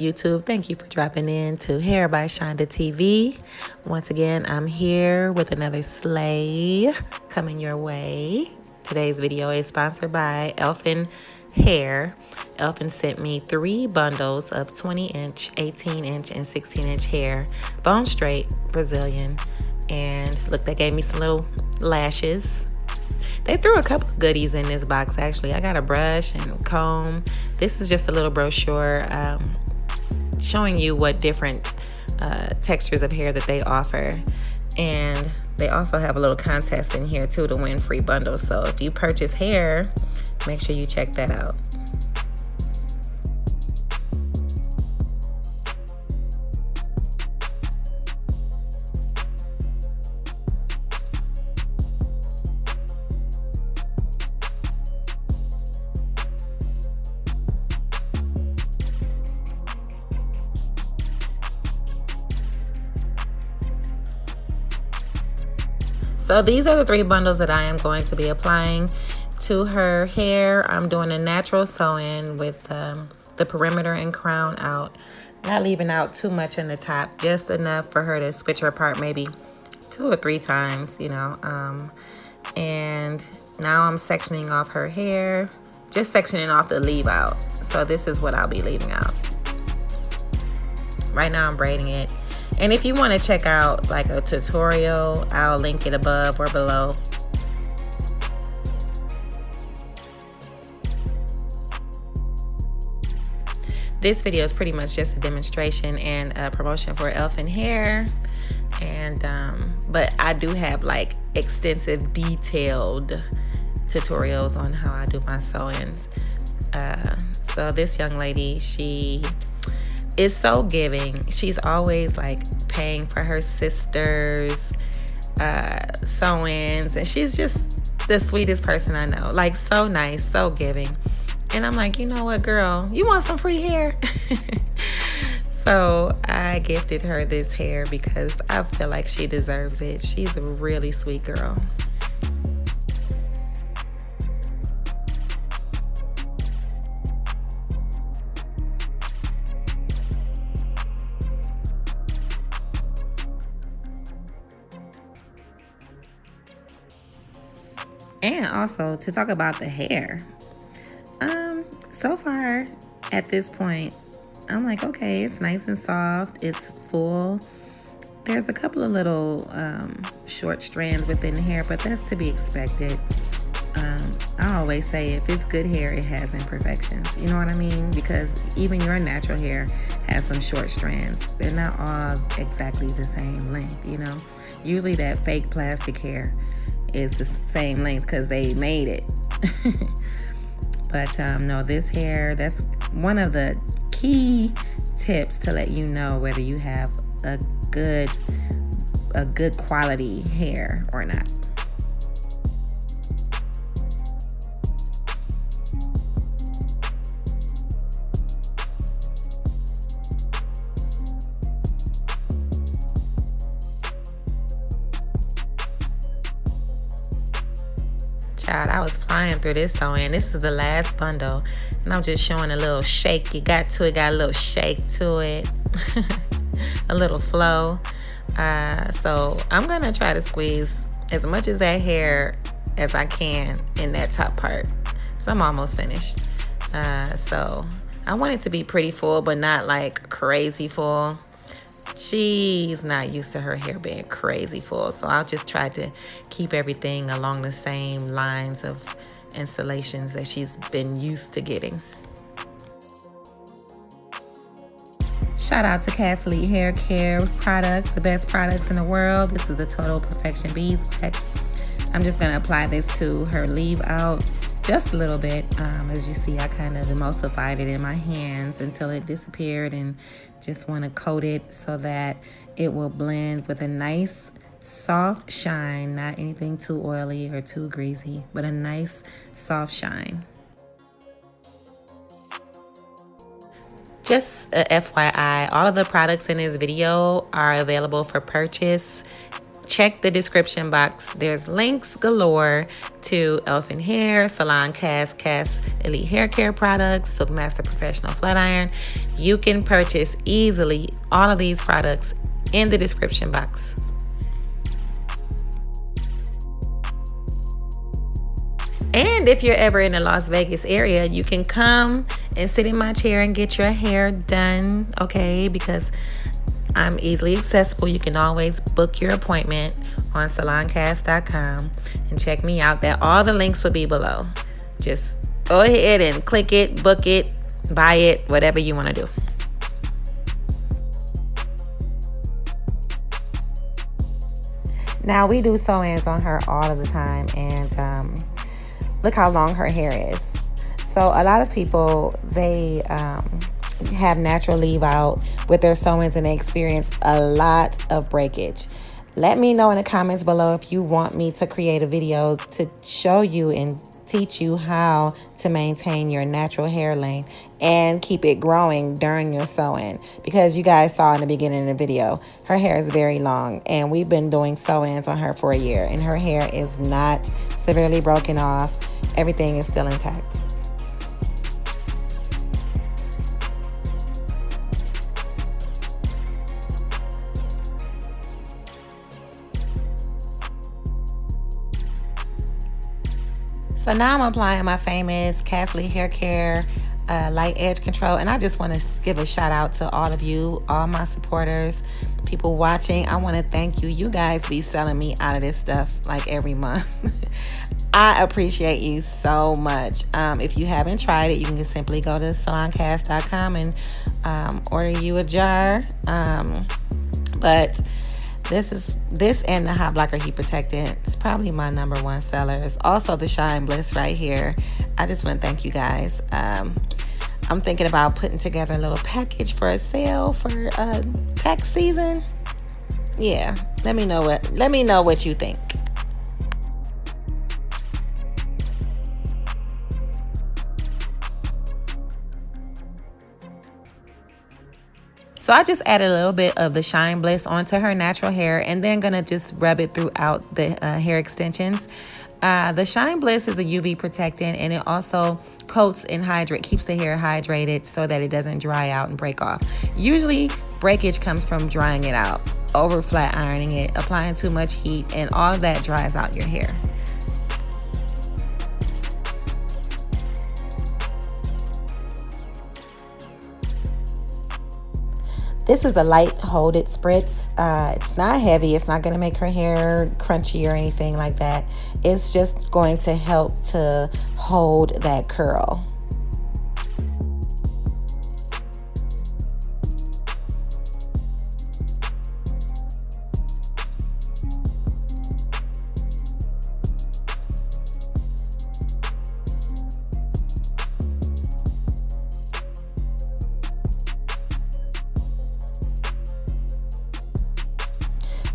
YouTube, thank you for dropping in to Hair by TV. Once again, I'm here with another slay coming your way. Today's video is sponsored by Elfin Hair. Elfin sent me 3 bundles of 20-inch, 18-inch, and 16-inch hair, bone straight, Brazilian. And look, they gave me some little lashes. They threw a couple of goodies in this box, actually. I got a brush and comb. This is just a little brochure showing you what different textures of hair that they offer. And they also have a little contest in here too to win free bundles. So if you purchase hair, make sure you check that out. So these are the 3 bundles that I am going to be applying to her hair. I'm doing a natural sew-in with the perimeter and crown out. Not leaving out too much in the top, just enough for her to switch her part maybe 2 or 3 times, you know. And now I'm sectioning off her hair, just sectioning off the leave out. So this is what I'll be leaving out. Right now I'm braiding it. And if you want to check out like a tutorial, I'll link it above or below. This video is pretty much just a demonstration and a promotion for Elfin Hair. And but I do have like extensive detailed tutorials on how I do my sew-ins. So this young lady, she is so giving. She's always like paying for her sister's sew-ins, and she's just the sweetest person I know. Like, so nice, so giving. And I'm like, you know what, girl, you want some free hair? So I gifted her this hair because I feel like she deserves it. She's a really sweet girl. And also to talk about the hair. So far at this point, I'm like, okay, it's nice and soft, it's full. There's a couple of little short strands within the hair, but that's to be expected. I always say if it's good hair, it has imperfections. You know what I mean? Because even your natural hair has some short strands. They're not all exactly the same length, you know? Usually that fake plastic hair is the same length because they made it. But no, this hair, that's one of the key tips to let you know whether you have a good quality hair or not. Child, I was flying through this sewing. This is the last bundle, and I'm just showing a little shake. It got a little shake to it, a little flow. So I'm gonna try to squeeze as much of that hair as I can in that top part. So I'm almost finished. So I want it to be pretty full, but not like crazy full. She's not used to her hair being crazy full, so I'll just try to keep everything along the same lines of installations that she's been used to getting. Shout out to Cassidy Hair Care products, the best products in the world. This is the Total Perfection Beeswax. I'm just going to apply this to her leave out just a little bit. As you see, I kind of emulsified it in my hands until it disappeared, and just want to coat it so that it will blend with a nice soft shine, not anything too oily or too greasy, but a nice soft shine. Just a FYI, all of the products in this video are available for purchase check the description box. There's links galore to Elfin Hair, Salon Cass Elite Hair Care products, Silk Master Professional Flat Iron. You can purchase easily all of these products in the description box. And if you're ever in the Las Vegas area, you can come and sit in my chair and get your hair done, okay? Because I'm easily accessible. You can always book your appointment on saloncast.com and check me out. That all the links will be below. Just go ahead and click it, book it, buy it, whatever you want to do. Now, we do sew-ins on her all of the time, and look how long her hair is. So a lot of people, they have natural leave out with their sew-ins, and they experience a lot of breakage. Let me know in the comments below if you want me to create a video to show you and teach you how to maintain your natural hair length and keep it growing during your sew-in. Because you guys saw in the beginning of the video, her hair is very long, and we've been doing sew-ins on her for a year, and her hair is not severely broken off. Everything is still intact. So now I'm applying my famous Cass Elite Hair Care light edge control, and I just want to give a shout out to all of you, all my supporters, people watching. I want to thank you. You guys be selling me out of this stuff like every month. I appreciate you so much. If you haven't tried it, you can just simply go to saloncast.com and order you a jar. But this and the Hot Blocker Heat Protectant is probably my #1 sellers. Also the Shine Bliss right here. I just want to thank you guys. I'm thinking about putting together a little package for a sale for tax season. Yeah, let me know what you think. So I just added a little bit of the Shine Bliss onto her natural hair, and then gonna just rub it throughout the hair extensions. The Shine Bliss is a UV protectant, and it also coats and keeps the hair hydrated so that it doesn't dry out and break off. Usually breakage comes from drying it out, over flat ironing it, applying too much heat, and all of that dries out your hair. This is a light hold it spritz. It's not heavy. It's not going to make her hair crunchy or anything like that. It's just going to help to hold that curl.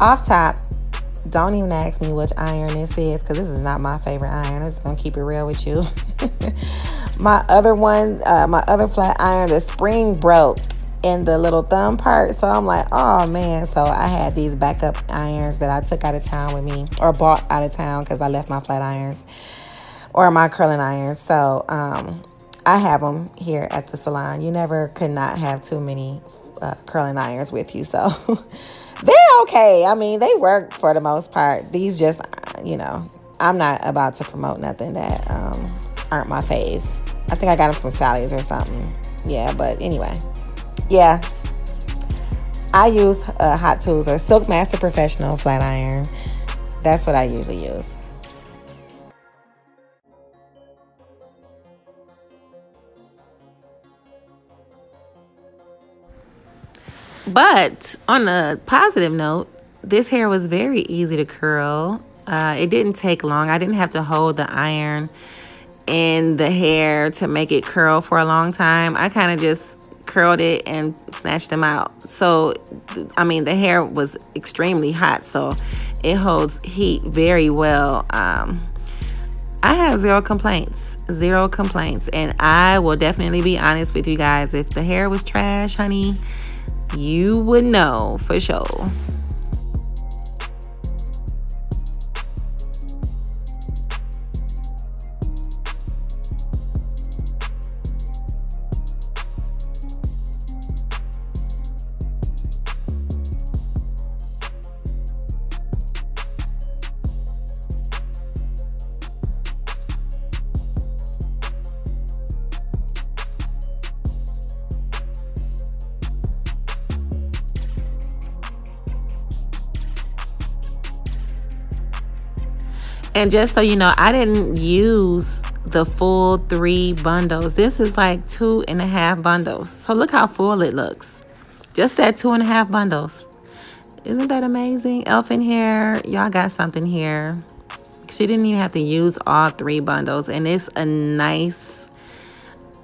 Off top, don't even ask me which iron this is, because this is not my favorite iron. I'm just going to keep it real with you. My other one, my other flat iron, the spring broke in the little thumb part. So I'm like, oh man. So I had these backup irons that I took out of town with me, or bought out of town because I left my flat irons or my curling irons. So I have them here at the salon. You never could not have too many curling irons with you. So they're okay. I mean, they work for the most part. These just, you know, I'm not about to promote nothing that aren't my fave. I think I got them from Sally's or something. Yeah, but anyway. Yeah. I use Hot Tools or Silk Master Professional Flat Iron. That's what I usually use. But on a positive note, this hair was very easy to curl. It didn't take long. I didn't have to hold the iron in the hair to make it curl for a long time. I kind of just curled it and snatched them out. So, I mean, the hair was extremely hot, so it holds heat very well. I have zero complaints, and I will definitely be honest with you guys. If the hair was trash, honey, you would know for sure. And just so you know, I didn't use the full 3 bundles. This is like 2.5 bundles. So look how full it looks. Just that 2.5 bundles. Isn't that amazing? Elfin hair, y'all got something here. She didn't even have to use all 3 bundles. And it's a nice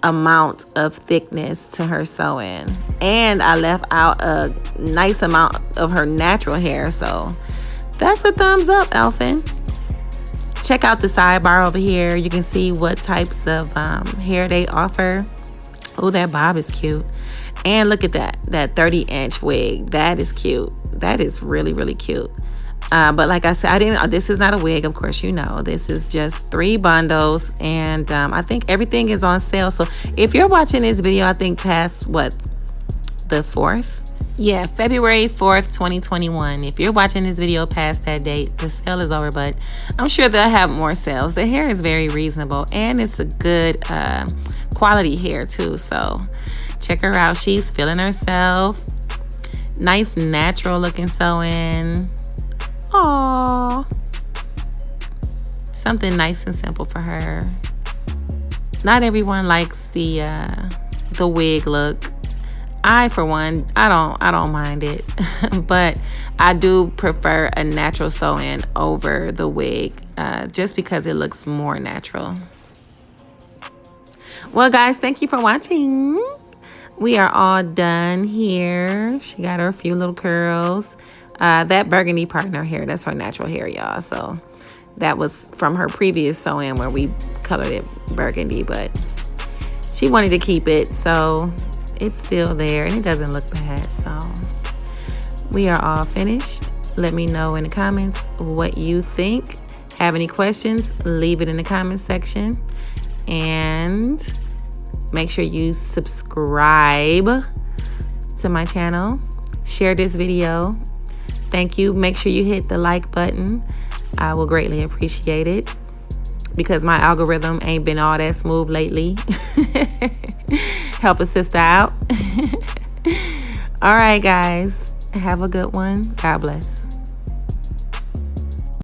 amount of thickness to her sew-in. And I left out a nice amount of her natural hair. So that's a thumbs up, Elfin. Check out the sidebar over here. You can see what types of hair they offer. Oh, that bob is cute. And look at that 30-inch wig. That is cute. That is really, really cute. But like I said, this is not a wig, of course, you know. This is just 3 bundles. And I think everything is on sale. So if you're watching this video, I think past, what, the 4th? Yeah, February 4th, 2021. If you're watching this video past that date, the sale is over, but I'm sure they'll have more sales. The hair is very reasonable, and it's a good quality hair, too. So check her out. She's feeling herself. Nice, natural-looking sew-in. Aww. Something nice and simple for her. Not everyone likes the wig look. I, for one, I don't mind it, but I do prefer a natural sew-in over the wig, just because it looks more natural. Well, guys, thank you for watching. We are all done here. She got her a few little curls. That burgundy part in her hair, that's her natural hair, y'all. So that was from her previous sew-in where we colored it burgundy, but she wanted to keep it, so it's still there, and it doesn't look bad. So we are all finished. Let me know in the comments what you think. Have any questions, leave it in the comment section. And make sure you subscribe to my channel. Share this video. Thank you. Make sure you hit the like button. I will greatly appreciate it, because my algorithm ain't been all that smooth lately. Help a sister out. All right, guys. Have a good one. God bless.